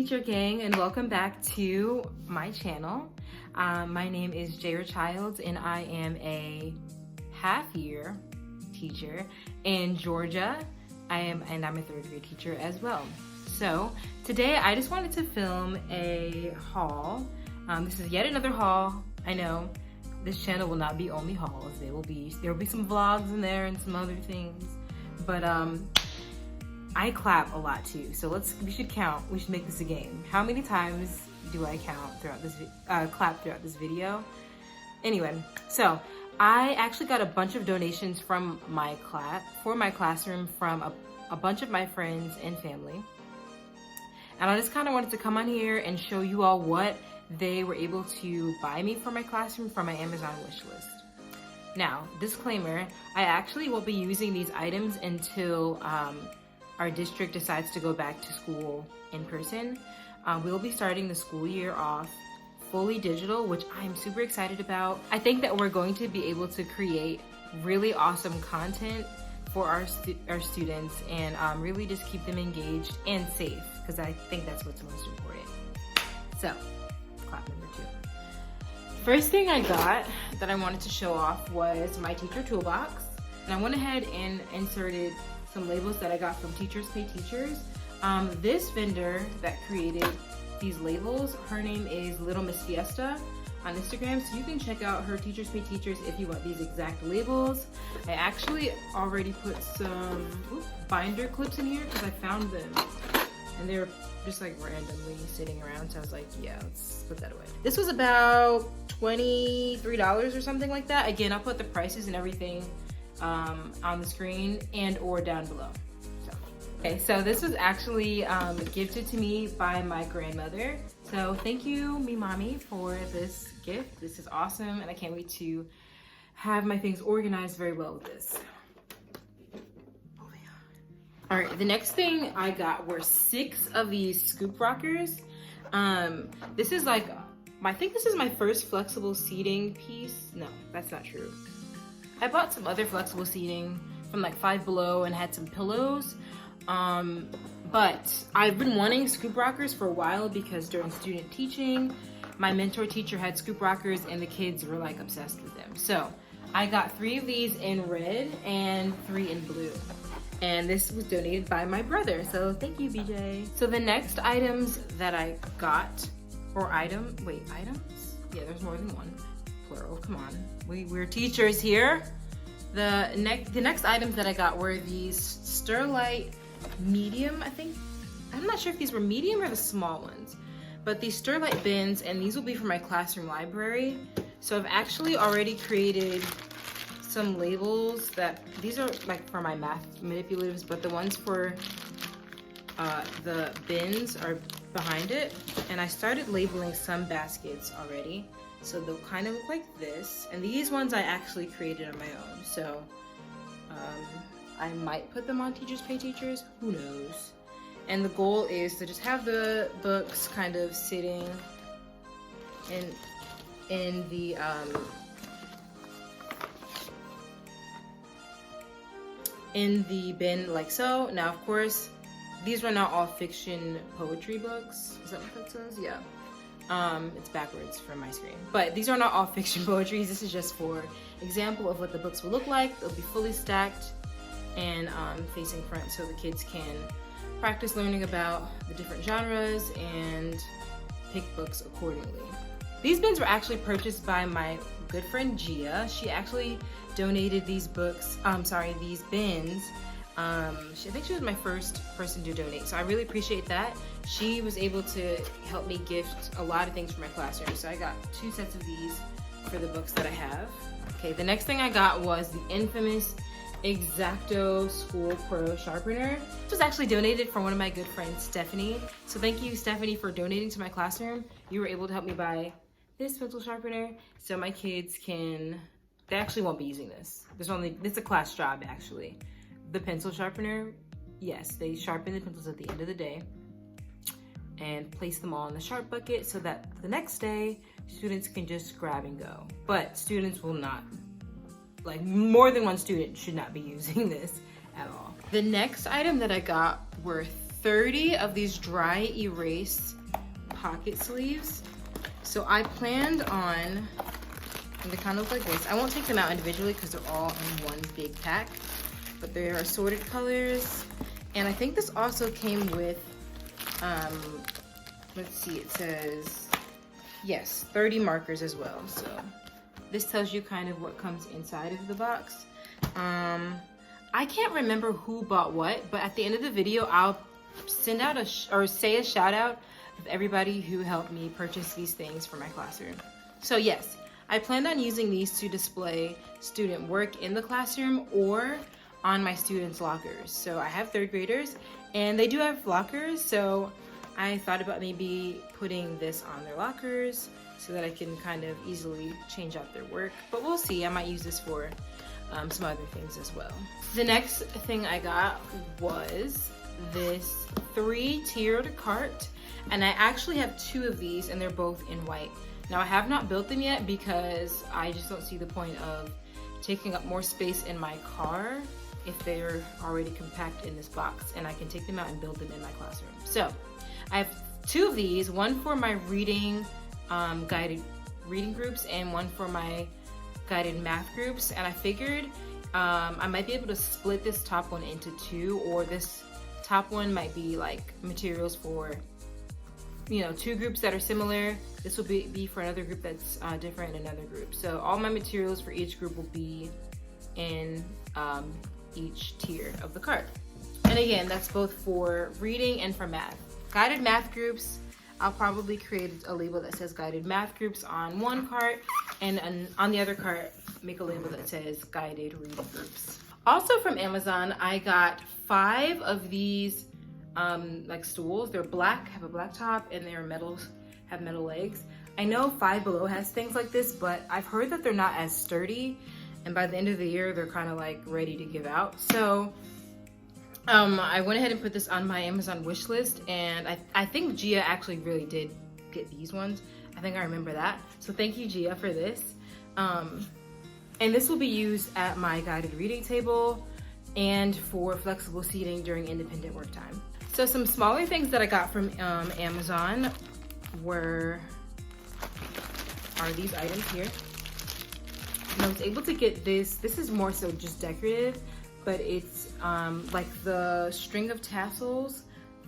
teacher gang, and welcome back to my channel. My name is Jaira Childs and I am a half-year teacher in Georgia. I'm a third grade teacher as well. So today I just wanted to film a haul. This is yet another haul. I know this channel will not be only hauls. There will be some vlogs in there and some other things, but I clap a lot too, so we should count. We should make this a game. How many times do I count throughout this clap throughout this video? Anyway, so I actually got a bunch of donations from my classroom from a bunch of my friends and family, and I just kind of wanted to come on here and show you all what they were able to buy me for my classroom from my Amazon wish list. Now, disclaimer: I actually won't be using these items until our district decides to go back to school in person. We'll be starting the school year off fully digital, which I'm super excited about. I think that we're going to be able to create really awesome content for our students and really just keep them engaged and safe, because I think that's what's most important. So, clap number 2. First thing I got that I wanted to show off was my teacher toolbox. And I went ahead and inserted some labels that I got from Teachers Pay Teachers. This vendor that created these labels, her name is Little Miss Fiesta on Instagram, so you can check out her Teachers Pay Teachers if you want these exact labels. I actually already put some binder clips in here because I found them and they're just like randomly sitting around, so I was like, yeah, let's put that away. This was about $23 or something like that. Again, I'll put the prices and everything on the screen and or down below. Okay, so this was actually gifted to me by my grandmother. So thank you, Memommy, for this gift. This is awesome, and I can't wait to have my things organized very well with this. All right, the next thing I got were 6 of these scoop rockers. This is like, I think this is my first flexible seating piece. No, that's not true. I bought some other flexible seating from like Five Below and had some pillows. But I've been wanting scoop rockers for a while because during student teaching, my mentor teacher had scoop rockers and the kids were like obsessed with them. So I got 3 of these in red and 3 in blue. And this was donated by my brother. So thank you, BJ. So the next items that I got, items? Yeah, there's more than one. Plural, come on. We're teachers here. The next items that I got were these Starlight medium, I think. I'm not sure if these were medium or the small ones, but these Starlight Bins, and these will be for my classroom library. So I've actually already created some labels these are like for my math manipulatives, but the ones for the bins are behind it. And I started labeling some baskets already. So they'll kind of look like this. And these ones I actually created on my own. So I might put them on Teachers Pay Teachers, who knows. And the goal is to just have the books kind of sitting in the bin like so. Now, of course, these are not all fiction poetry books. Is that what that says? Yeah. It's backwards from my screen. But these are not all fiction poetry. This is just for example of what the books will look like. They'll be fully stacked and facing front, so the kids can practice learning about the different genres and pick books accordingly. These bins were actually purchased by my good friend Gia. She actually donated these bins. I think she was my first person to donate, so I really appreciate that. She was able to help me gift a lot of things for my classroom, so I got 2 sets of these for the books that I have. Okay, the next thing I got was the infamous Exacto School Pro Sharpener. This was actually donated from one of my good friends, Stephanie. So thank you, Stephanie, for donating to my classroom. You were able to help me buy this pencil sharpener, so my kids they actually won't be using this. It's a class job, actually. The pencil sharpener, yes, they sharpen the pencils at the end of the day and place them all in the sharp bucket so that the next day students can just grab and go. But students will not, like more than one student should not be using this at all. The next item that I got were 30 of these dry erase pocket sleeves. So I planned on, and they kind of look like this. I won't take them out individually because they're all in one big pack, but they're assorted colors. And I think this also came with, let's see, it says, yes, 30 markers as well. So this tells you kind of what comes inside of the box. I can't remember who bought what, but at the end of the video, I'll send out say a shout out of everybody who helped me purchase these things for my classroom. So yes, I planned on using these to display student work in the classroom or on my students' lockers. So I have third graders and they do have lockers, so I thought about maybe putting this on their lockers so that I can kind of easily change out their work, but we'll see. I might use this for some other things as well. The next thing I got was this 3-tiered cart, and I actually have 2 of these and they're both in white. Now I have not built them yet because I just don't see the point of taking up more space in my car if they're already compact in this box, and I can take them out and build them in my classroom. So I have 2 of these, one for my reading guided reading groups and one for my guided math groups, and I figured I might be able to split this top one into 2, or this top one might be like materials for, you know, 2 groups that are similar. This will be for another group that's different in another group. So all my materials for each group will be in each tier of the cart. And again, that's both for reading and for math. Guided math groups, I'll probably create a label that says guided math groups on one cart, and on the other cart, make a label that says guided reading groups. Also from Amazon, I got 5 of these like stools. They're black, have a black top, and they're have metal legs. I know Five Below has things like this, but I've heard that they're not as sturdy, and by the end of the year, they're kind of like ready to give out. So I went ahead and put this on my Amazon wish list, and I think Gia actually really did get these ones. I think I remember that. So thank you, Gia, for this. And this will be used at my guided reading table and for flexible seating during independent work time. So some smaller things that I got from Amazon are these items here. And I was able to get this. This is more so just decorative, but it's like the string of tassels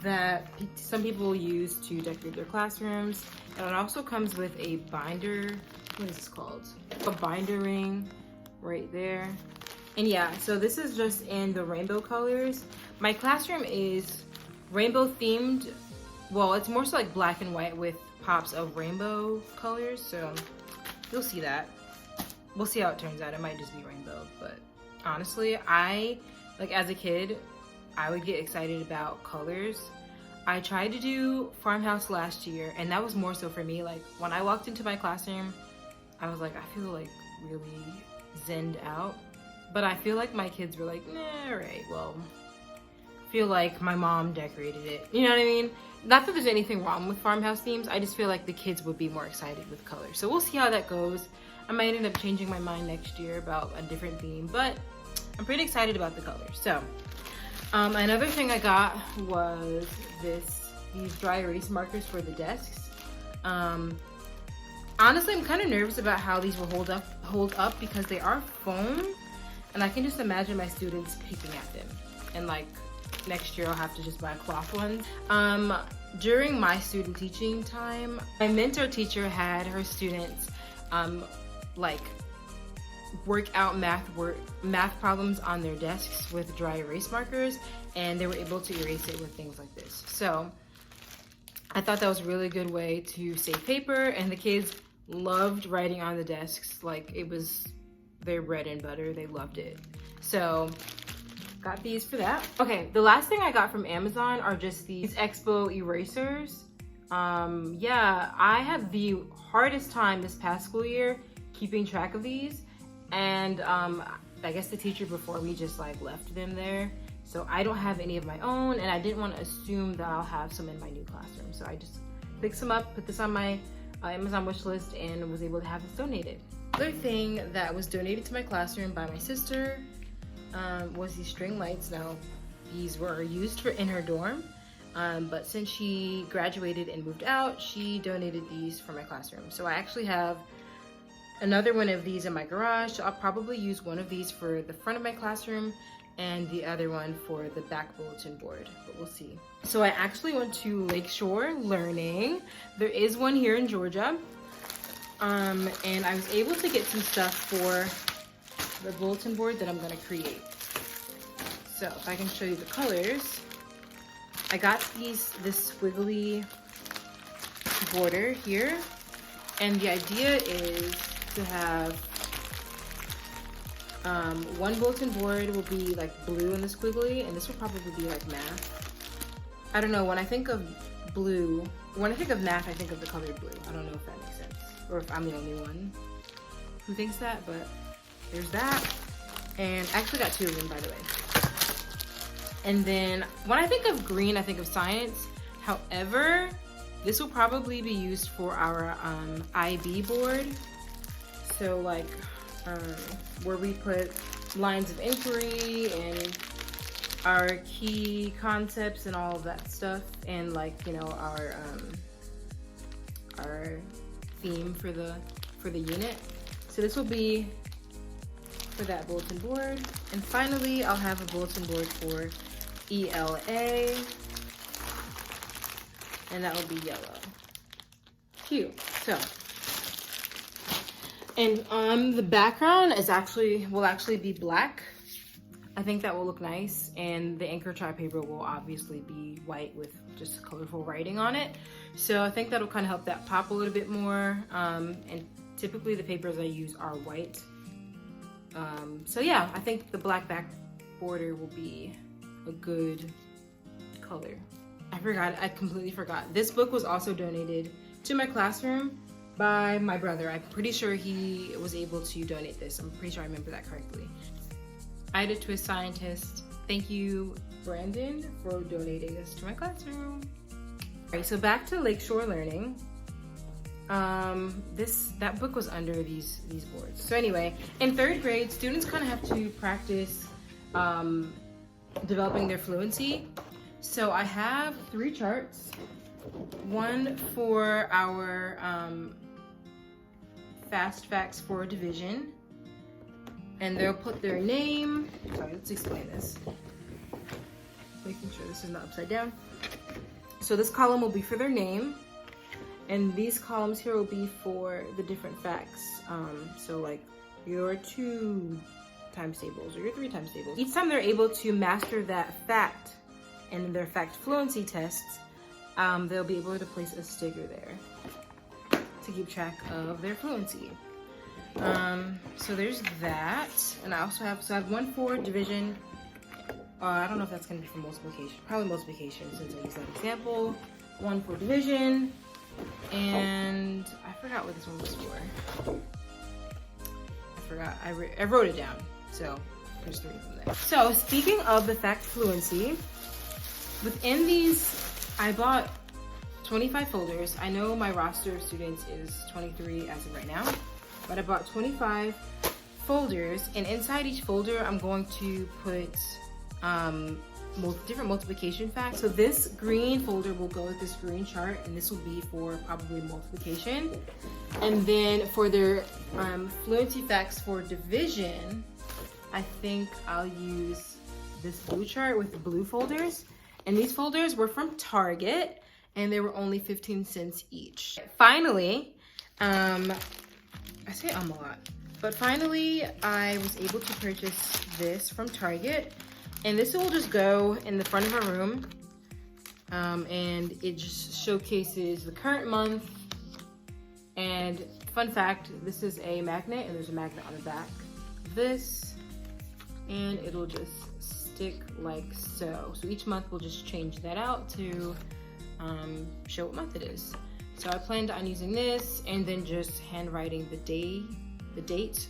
that some people use to decorate their classrooms. And it also comes with a binder. What is this called? A binder ring right there. And yeah, so this is just in the rainbow colors. My classroom is rainbow themed. Well, it's more so like black and white with pops of rainbow colors. So you'll see that. We'll see how it turns out. It might just be rainbow, but honestly, like as a kid, I would get excited about colors. I tried to do Farmhouse last year, and that was more so for me. Like when I walked into my classroom, I was like, I feel like really zenned out. But I feel like my kids were like, nah, all right, well, I feel like my mom decorated it. You know what I mean? Not that there's anything wrong with farmhouse themes. I just feel like the kids would be more excited with colors. So we'll see how that goes. I might end up changing my mind next year about a different theme, but I'm pretty excited about the colors. So another thing I got was these dry erase markers for the desks. Honestly, I'm kind of nervous about how these will hold up because they are foam, and I can just imagine my students picking at them. And like next year, I'll have to just buy cloth ones. During my student teaching time, my mentor teacher had her students like work out math problems on their desks with dry erase markers, and they were able to erase it with things like this. So I thought that was a really good way to save paper, and the kids loved writing on the desks. Like it was their bread and butter. They loved it. So got these for that. Okay, the last thing I got from Amazon are just these Expo Erasers. Yeah, I had the hardest time this past school year keeping track of these, and I guess the teacher before me just like left them there. So I don't have any of my own, and I didn't want to assume that I'll have some in my new classroom. So I just picked some up, put this on my Amazon wish list, and was able to have this donated. Other thing that was donated to my classroom by my sister was these string lights. Now, these were used in her dorm. But since she graduated and moved out, she donated these for my classroom. So I actually have another one of these in my garage. So I'll probably use one of these for the front of my classroom and the other one for the back bulletin board, but we'll see. So I actually went to Lakeshore Learning. There is one here in Georgia. And I was able to get some stuff for the bulletin board that I'm gonna create. So if I can show you the colors, I got this squiggly border here, and the idea is to have one bulletin board will be like blue and the squiggly, and this will probably be like math. I don't know, when I think of blue, when I think of math, I think of the color blue. I don't know if that makes sense, or if I'm the only one who thinks that, but there's that. And I actually got two of them, by the way. And then when I think of green, I think of science. However, this will probably be used for our IB board. So like where we put lines of inquiry and our key concepts and all of that stuff, and like, you know, our theme for the unit. So this will be for that bulletin board. And finally, I'll have a bulletin board for ELA, and that will be yellow. Cute. So, and the background will actually be black. I think that will look nice, and the anchor chart paper will obviously be white with just colorful writing on it. So I think that'll kind of help that pop a little bit more. And typically the papers I use are white. So yeah, I think the black back border will be a good color. I completely forgot. This book was also donated to my classroom by my brother. I'm pretty sure he was able to donate this. I'm pretty sure I remember that correctly. Ida Twist Scientist. Thank you, Brandon, for donating this to my classroom. All right, so back to Lakeshore Learning. That book was under these boards. So anyway, in 3rd grade, students kind of have to practice developing their fluency. So I have 3 charts. One for our fast facts for division, and they'll put their name. Sorry, let's explain this. Making sure this is not upside down. So this column will be for their name, and these columns here will be for the different facts. So like your 2 times tables or your 3 times tables. Each time they're able to master that fact in their fact fluency tests, they'll be able to place a sticker there to keep track of their fluency. So there's that, and I also have one for division. I don't know if that's gonna be for multiplication. Probably multiplication since I used that example. One for division, and I forgot what this one was for. I forgot. I wrote it down. So there's 3 of them there. So speaking of the fact fluency, within these, I bought 25 folders. I know my roster of students is 23 as of right now, but I bought 25 folders, and inside each folder I'm going to put different multiplication facts. So this green folder will go with this green chart, and this will be for probably multiplication. And then for their fluency facts for division, I think I'll use this blue chart with the blue folders. And these folders were from Target, and they were only 15 cents each. Finally, I say a lot, but finally I was able to purchase this from Target, and this will just go in the front of our room, and it just showcases the current month. And fun fact, this is a magnet, and there's a magnet on the back of this, and it'll just stick like so. So each month we'll just change that out to show what month it is. So I planned on using this, and then just handwriting the date,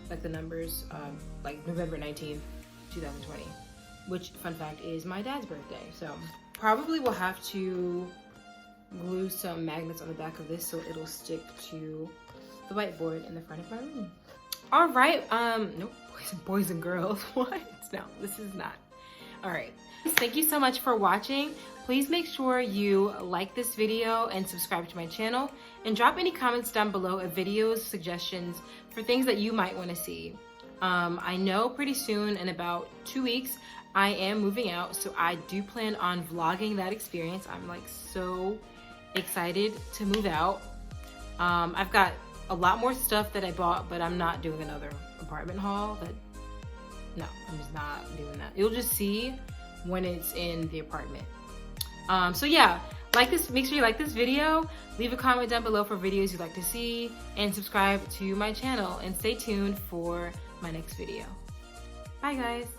like the numbers, like November 19th, 2020, which, fun fact, is my dad's birthday. So probably we'll have to glue some magnets on the back of this so it'll stick to the whiteboard in the front of my room. All right, nope, boys and girls, what? No, this is not. All right, Thank you so much for watching. Please make sure you like this video and subscribe to my channel, and drop any comments down below of videos, suggestions for things that you might want to see. I know pretty soon, in about 2 weeks, I am moving out, so I do plan on vlogging that experience. I'm like so excited to move out. I've got a lot more stuff that I bought, but I'm not doing another apartment haul. No, I'm just not doing that. You'll just see when it's in the apartment. So yeah, like this, make sure you like this video, leave a comment down below for videos you'd like to see, and subscribe to my channel, and stay tuned for my next video. Bye guys.